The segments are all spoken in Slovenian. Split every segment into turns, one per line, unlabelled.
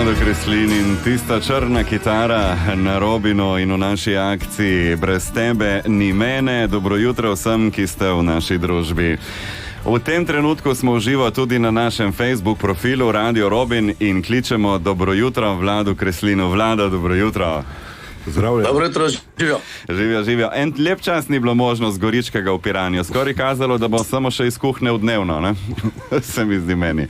Vlado Kreslin in tista črna kitara na Robinu in v naši akciji Brez tebe ni mene. Dobro jutro vsem, ki ste v naši družbi. V tem trenutku smo uživo tudi na našem Facebook profilu Radio Robin in kličemo dobro jutro Vladu Kreslinu. Vlada, dobro jutro.
Zdravljen.
Dobro jutro, živijo.
Živijo. En lep čas ni bilo možno z Goričkega v Piranju. Skoraj kazalo, da bo samo še iz kuhne v dnevno, ne? Se mi zdi meni.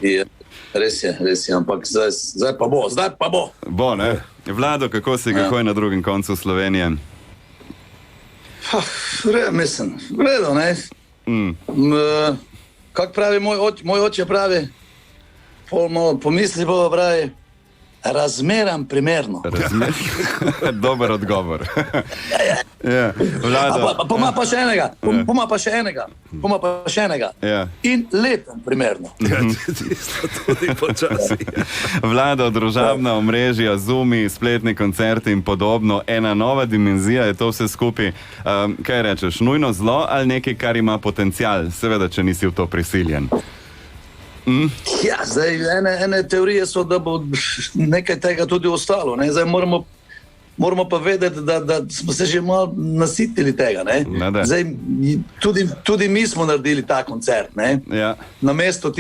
Je, res je, ampak zdaj pa bo.
Bo, ne? Vlado, kako si, kako je na drugem koncu Slovenije?
Mislim, vredo, ne? Kak pravi moj oče pravi, pomisli bo, pravi, razmeram primerno.
Dober odgovor. Ja. Vlado.
Poma pa še enega.
Ja.
In letem primerno.
Tudi počasi.
Vlado, družabna omrežja, Zoomi, spletni koncerti in podobno. Ena nova dimenzija je to vse skupaj. Kaj rečeš, nujno zlo ali nekaj, kar ima potencial? Seveda, če nisi v to prisiljen.
Ja, zdaj ene teorije so, da bo nekaj tega tudi ostalo. Ne? Zdaj moramo pa vedeti, da smo se že malo nasitili tega. Ne? Zdaj, tudi mi smo naredili ta koncert. Ne?
Ja.
Na mesto,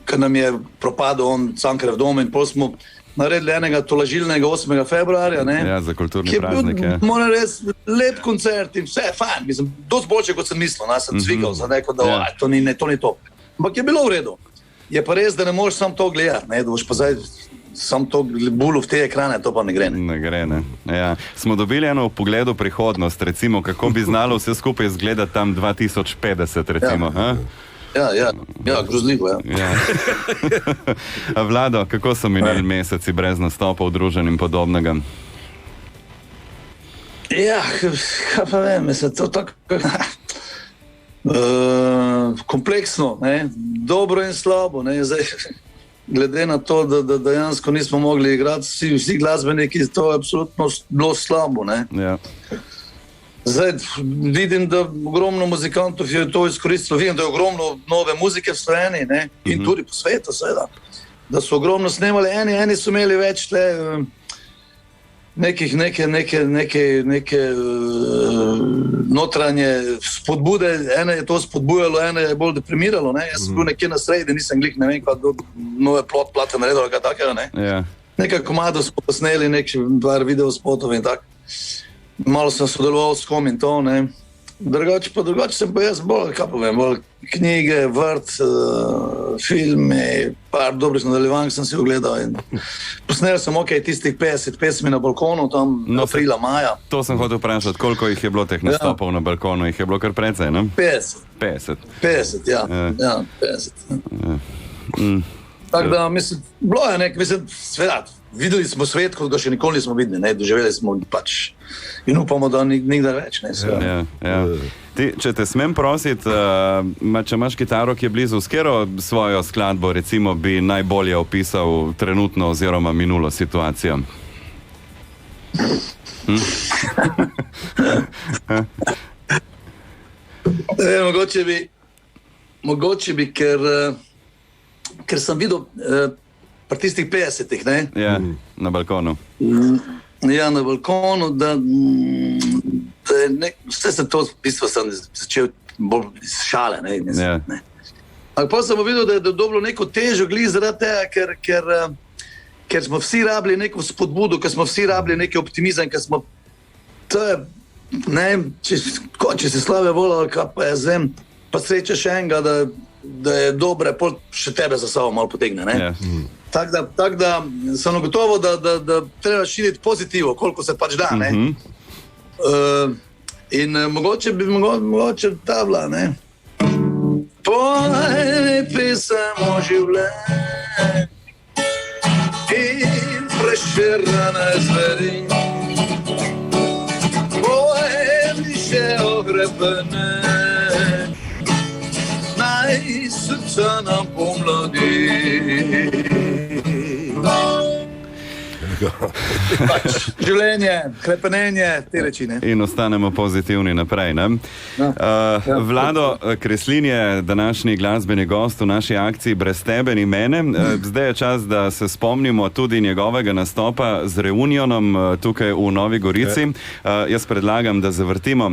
ko nam je propadel Cankarjev dom in pol smo naredili enega tolažilnega 8. februarja. Ne?
Ja, za kulturni praznik.
Moram res lep koncert in vse, fajn. Mislim, dosti boljše, kot sem mislil. Sem cvikal za neko, da to ni to. Ampak je bilo v redu. Je pa res, da ne moreš samo to gledati, ne? Da boš pa zdaj samo to bulo v te ekrane, to pa ne gre.
Ne gre, ne. Ja. Smo dobili eno pogled v prihodnost, recimo, kako bi znalo vse skupaj izgledati tam 2050, recimo.
Ja, grozljivo, ja.
Vlado, kako so minili meseci brez nastopov, druženj in podobnega?
Ja, kaj pa vem, mislim, to tako... kompleksno, ne? Dobro in slabo. Ne? Zdaj, glede na to, da dejansko nismo mogli igrati vsi glasbeniki, to je absolutno bilo slabo. Ne?
Ja.
Zdaj vidim, da ogromno muzikantov je to izkoristilo, vidim, da je ogromno nove muzike v Sloveniji, ne? In tudi po svetu, seveda. Da so ogromno snemali, eni so imeli več tle, neke notranje spodbude, ene je to spodbujalo, ene je bolj deprimiralo, ne? Jaz sem bil nekje na sredi, nisem glih, ne vem, kaj nove plate naredil, kaj takega, ne?
Ja.
Nekaj komadov smo posneli, par videospotov in tak. Malo sem sodeloval s kom in to, ne? Drugače sem pa jaz bolj, kaj povem, bolj knjige, vrt, filme, par dobrih nadaljevanj sem si ogledal in posnel sem tistih 50 pesmi na balkonu, tam aprila, maja.
To sem hotel vprašati, koliko jih je bilo teh nastopov na balkonu, jih je bilo kar precej, ne?
50, ja, 50. Tako da, mislim, bilo je mislim, sveda, videli smo svet, kot ga še nikoli nismo videli, ne, doživeli smo pač in upamo, da nikdar več, ne, sveda.
Ja. Ti, če te smem prositi, če imaš kitaro, ki je blizu, s katero svojo skladbo, recimo, bi najbolje opisal trenutno oziroma minulo situacijo?
Mogoče bi, ker sem videl pri tistih 50-ih, ne?
Ja, na balkonu.
Ja, na balkonu, da vse se to, v bistvu sem začel bolj iz šale, ne? Ampak pa sem videl, da je dobilo neko težo glih zaradi tega, ker smo vsi rabili neko spodbudo, ker smo vsi rabili neki optimizem, ker smo, to je, ne, če si slave volal, kaj pa je zem, pa sreče še enega, da je dobre, pol še tebe za sabo malo potegne, ne? Tako da sem gotovo, da treba širiti pozitivo, koliko se pač da, ne? In mogoče ta bila, ne? Povej pesem o življenju in preširane zveri, povej mi še o grebene, srca nam pomladi. Pač življenje, krepenenje, te reči, ne.
In ostanemo pozitivni naprej, ne? Vlado Kreslin je današnji glasbeni gost v naši akciji Brez tebe ni mene. Zdaj je čas, da se spomnimo tudi njegovega nastopa z Reunionom tukaj v Novi Gorici. Jaz predlagam, da zavrtimo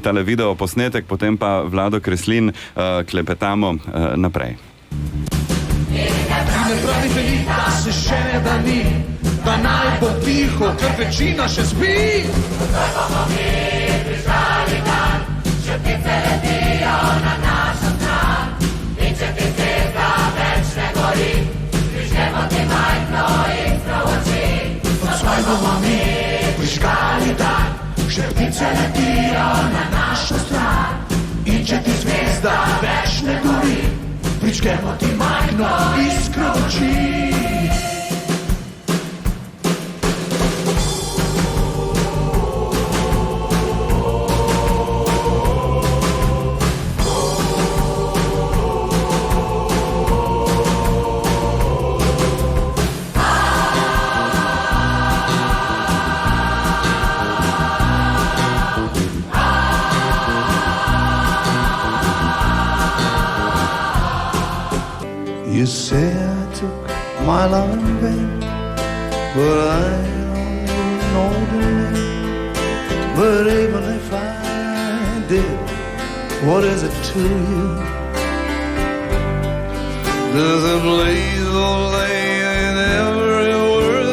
tale video posnetek, potem pa Vlado Kreslin klepetamo naprej.
Ne pravi veliko, da se še ne da ni, da naj bo tiho, ker večina še spi. Zdaj bomo mi prižgali dan, če ptice letijo na našo stran. In če ti zvezda več ne gori, prižgemo ti majhno iskro v oči. Zdaj bomo mi prižgali dan, če ptice letijo na našo stran. In če ti zvezda več ne gori, prižgemo ti majhno iskro v oči.
You say I took my love in vain, but I don't know the name. But even if I did, what is it to you? There's a blaze of light in every word.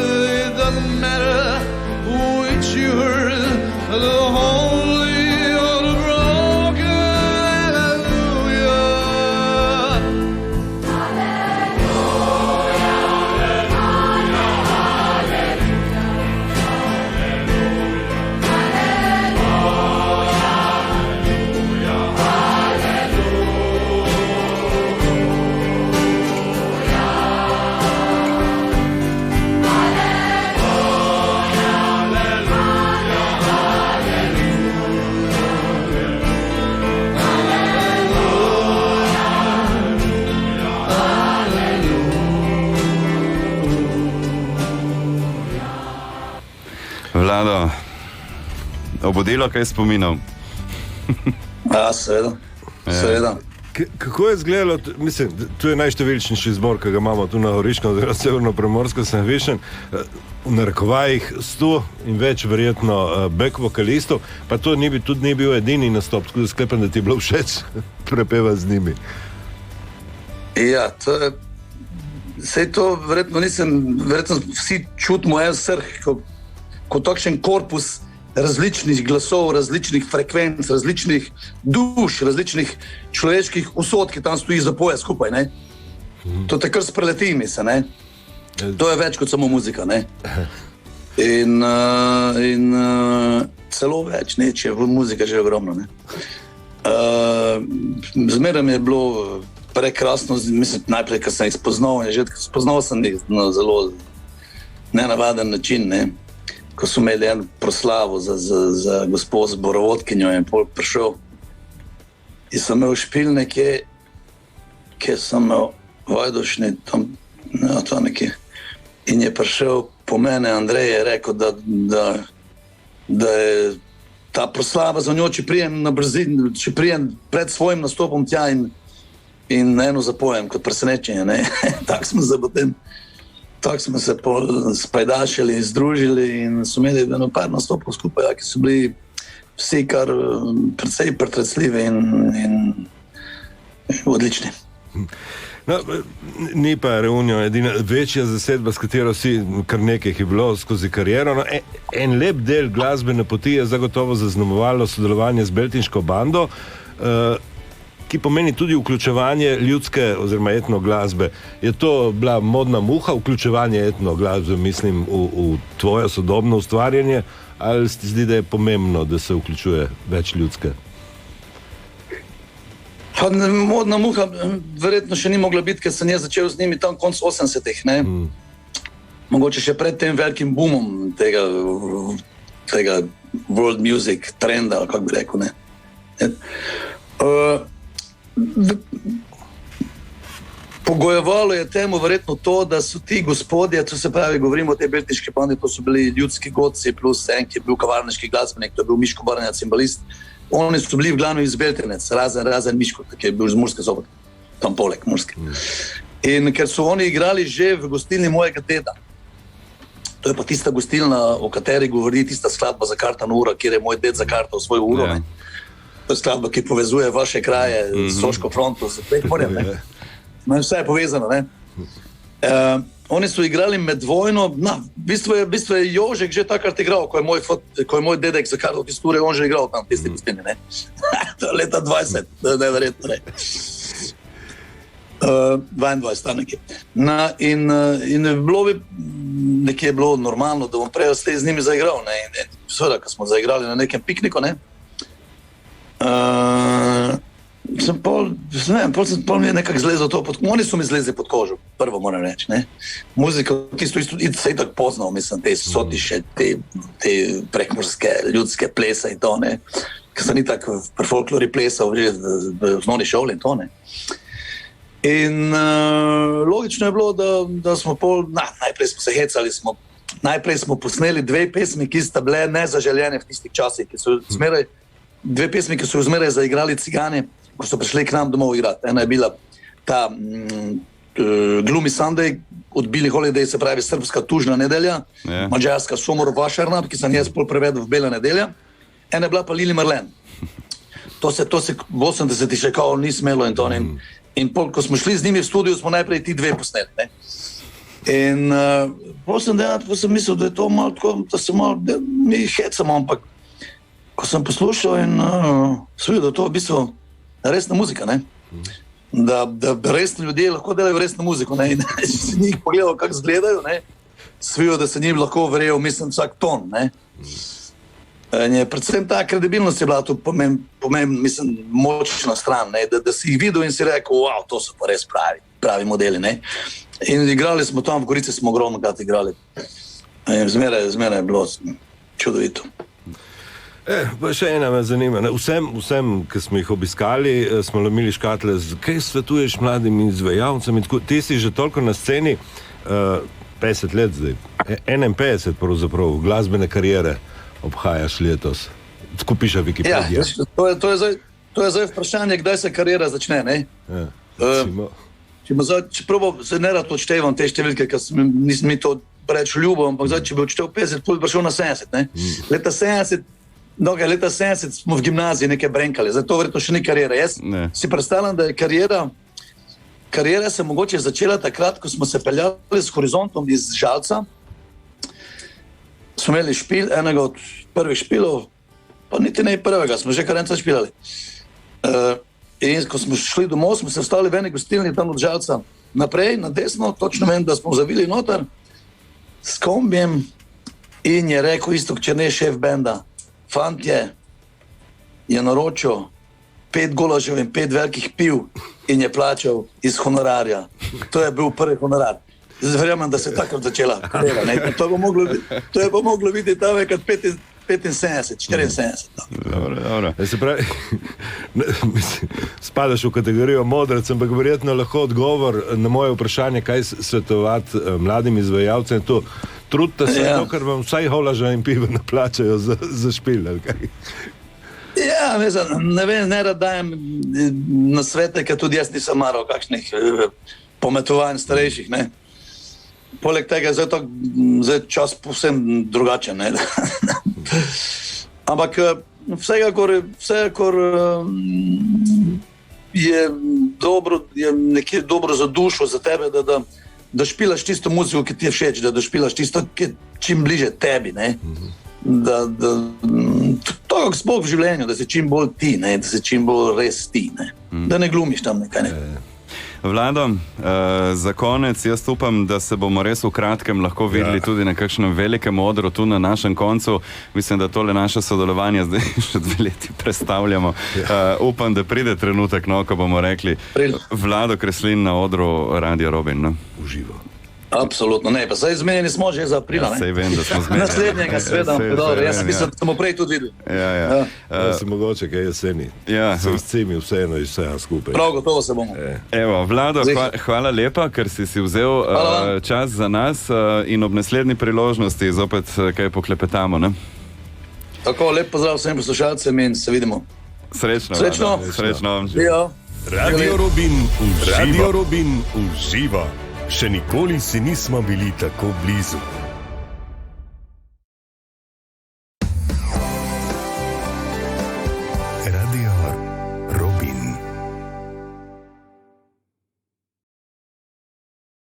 It doesn't matter which you heard. The holy or the broken, hallelujah.
Vlado, obudilo kaj spominov?
Ja, seveda.
Kako je izgledalo, mislim, tu je najštevilčnejši zbor, ki ga imamo tu na Goriškem, oziroma severno-primorsko, sem vešen, v narekovajih 100 in več verjetno back vokalistov, pa to tudi ni bil edini nastop, tako da sklepam, da ti je bilo všeč prepeva z njimi.
Ja, to je, sej to verjetno vsi čutimo en srh, kot takšen korpus različnih glasov, različnih frekvenc, različnih duš, različnih človeških usod, ki tam stoji za poje skupaj, ne. To te kar spreleti, mislim, ne. To je več kot samo muzika, ne. In celo več, ne, če je muzika že ogromno, ne. Zmeraj mi je bilo prekrasno, mislim, najprej, ko sem jih spoznal sem jih na zelo nenavaden način, ne. Ko so imeli en proslavo za gospod zborovodkinjo in pol prišel in sem imel špil nekje, kjer sem imel Vajdošni tam, ja, to nekje. In je prišel po mene Andrej, je rekel, da je ta proslava za njo, če prijem na brzini, če prijem pred svojim nastopom tja in eno zapojem kot presenečenje, ne. Tako smo se spajdašili, združili in so imeli eno par nastopov skupaj, ki so bili vsi kar precej pretresljivi in odlični.
No, ni pa Reunion edina večja zasedba, s katero si kar nekaj je bilo skozi kariero. No, en lep del glasbene poti je zagotovo zaznamovalo sodelovanje z Beltinško bando, ki pomeni tudi vključevanje ljudske oziroma etno glasbe. Je to bila modna muha, vključevanje etno glasbe, mislim, v tvoje sodobno ustvarjanje, ali se ti zdi, da je pomembno, da se vključuje več ljudske?
Pa modna muha verjetno še ni mogla biti, ker sem jaz začel z njimi tam konc 80-ih, ne. Mogoče še pred tem velikim boomom tega world music trenda, kako bi rekel, ne. Pogojevalo je temu verjetno to, da so ti gospodje, to se pravi, govorimo o tej beltiški bandi, to so bili ljudski godci, plus en, ki je bil kavarniški glasbenik, to je bil Miško Baranja, cimbalist. Oni so bili v glavnem iz Beltinec, razen Miško, ki je bil iz Murske Sobote, tam poleg Murske. In ker so oni igrali že v gostilni mojega deda, to je pa tista gostilna, o kateri govori tista skladba Za kartano uro, kjer je moj ded zakartal svojo uro.
Ja.
To je skladba, ki povezuje vaše kraje s Soško fronto, z Prekmorjem. Vse je povezano. Oni so igrali med vojno, v bistvu je Jožek že takrat igral, ko je moj dedek zakartal tisto ure, on že igral tam v tisti gostilni. To je leta 20, neverjetno. 22 tam nekje. In nekje je bilo normalno, da bom prej z njimi zaigral. Seveda, ko smo zaigrali na nekem pikniku, pol mi je nekako zlezel to pod kožo. Oni so mi zlezli pod kožo, prvo moram reči. Muzika, tisto isto, se je tako poznal, mislim, te sotiše, te prekmorske, ljudske plese in to, ker sem ni tako pri folklori plesal že v osnovni šoli in to, In logično je bilo, da smo najprej smo se hecali, najprej smo posneli 2 pesmi, ki sta bile nezaželjene v tistih časih, ki so zmeraj, 2 pesmi, ki so zmeraj zaigrali Cigani, ko so prišli k nam domov igrati. Ena je bila ta Gloomy Sunday od Billie Holiday, se pravi srpska tužna nedelja, mađarska Somor Vašarna, ki sem jaz pol prevedel v Bela nedelja, ena je bila pa Lili Marlen. To se v 80-ih še kao ni smelo in to In ko smo šli z njimi v studio, smo najprej ti 2 posneli. In potem sem mislil, da je to malo tako, da mi hecamo, ampak ko sem poslušal in sem videl, da je to v bistvu resna muzika, da resni ljudje lahko delajo resno muziko. In sem njih pogledal, kako izgledajo, sem videl, da se njim lahko verjel, mislim, vsak ton. Predvsem ta kredibilnost je bila tu mislim, močna stran, da si jih videl in si rekel, wow, to so pa res pravi modeli. In igrali smo tam, v Gorici smo ogromno krat igrali. Zmeraj je bilo čudovito.
Pa še ena me zanima. Vsem, ki smo jih obiskali, smo lomili škatle, kaj svetuješ mladim izvajalcem? Ti si že toliko na sceni, 50 let zdaj, 51 pravzaprav, glasbene kariere obhajaš letos. Tako piše Wikipedija.
Ja, to je zdaj vprašanje, kdaj se karijera začne. Se ne rad odštevam te številke, ker nisem mi to preveč ljubo, ampak zdaj, če bi odštev 50, pol bi prišel na 70. Leta 70 smo v gimnaziji nekaj brenkali, zdaj to verjetno še ni karijera. Jaz si predstavljam, da je karijera se mogoče začela takrat, ko smo se peljali s Horizontom iz Žalca. Smo imeli špil, enega od prvih špilov, pa niti ne prvega, smo že kar enkrat špilali. In ko smo šli domov, smo se vstali v eni gostilni tam od Žalca naprej, na desno, točno vem, da smo zavili noter s kombijem in je rekel Iztok Černe, šef benda, fantje je naročil 5 golažev in 5 velikih piv in je plačal iz honorarja. To je bil prvi honorar. Zdaj verjamem, da se je takrat začela karjera. To je pa moglo biti tam nekaj 75, 74.
Dobro. Se pravi, spadaš v kategorijo modrec, ampak verjetno lahko odgovor na moje vprašanje, kaj svetovati mladim izvajalcem, to trudite se, ker vam vsaj holaža in piva naplačajo za špil, ali kaj?
Ja, ne vem, ne rad dajem na svete, ker tudi jaz nisem maral kakšnih pometovanj starejših, Poleg tega je zdaj čas povsem drugačen. Ampak vsekakor je nekje dobro za dušo, za tebe, da špilaš tisto muziko, ki ti je všeč, da špilaš tisto, ki je čim bliže tebi. To je sploh v življenju, da si čim bolj ti, da si čim bolj res ti. Da ne glumiš tam nekaj.
Vlado, za konec, jaz upam, da se bomo res v kratkem lahko videli tudi na kakšnem velikem odru tu na našem koncu. Mislim, da tole naše sodelovanje zdaj še 2 leti predstavljamo. Upam, da pride trenutek, ko bomo rekli Vlado Kreslin na odru Radio Robin.
Uživo.
Absolutno ne, pa zdaj zmenjeni smo že za aprila.
Sej vem, da smo zmenjeni.
Naslednjega, seveda.
Sej
Dobro,
vem,
jaz sem mislil, da smo prej tudi videli.
Da se mogoče kaj jeseni.
Ja.
Se vsemi vseeno iz vsega skupaj.
Prav gotovo se bomo.
Evo, Vlado, hvala lepa, ker si vzel čas za nas in ob naslednji priložnosti zopet kaj poklepetamo. Ne?
Tako, lep pozdrav vsem poslušalcem in se vidimo.
Srečno.
Srečno.
Srečno.
Ja.
Radio Robin uživa. Še nikoli si nismo bili tako blizu.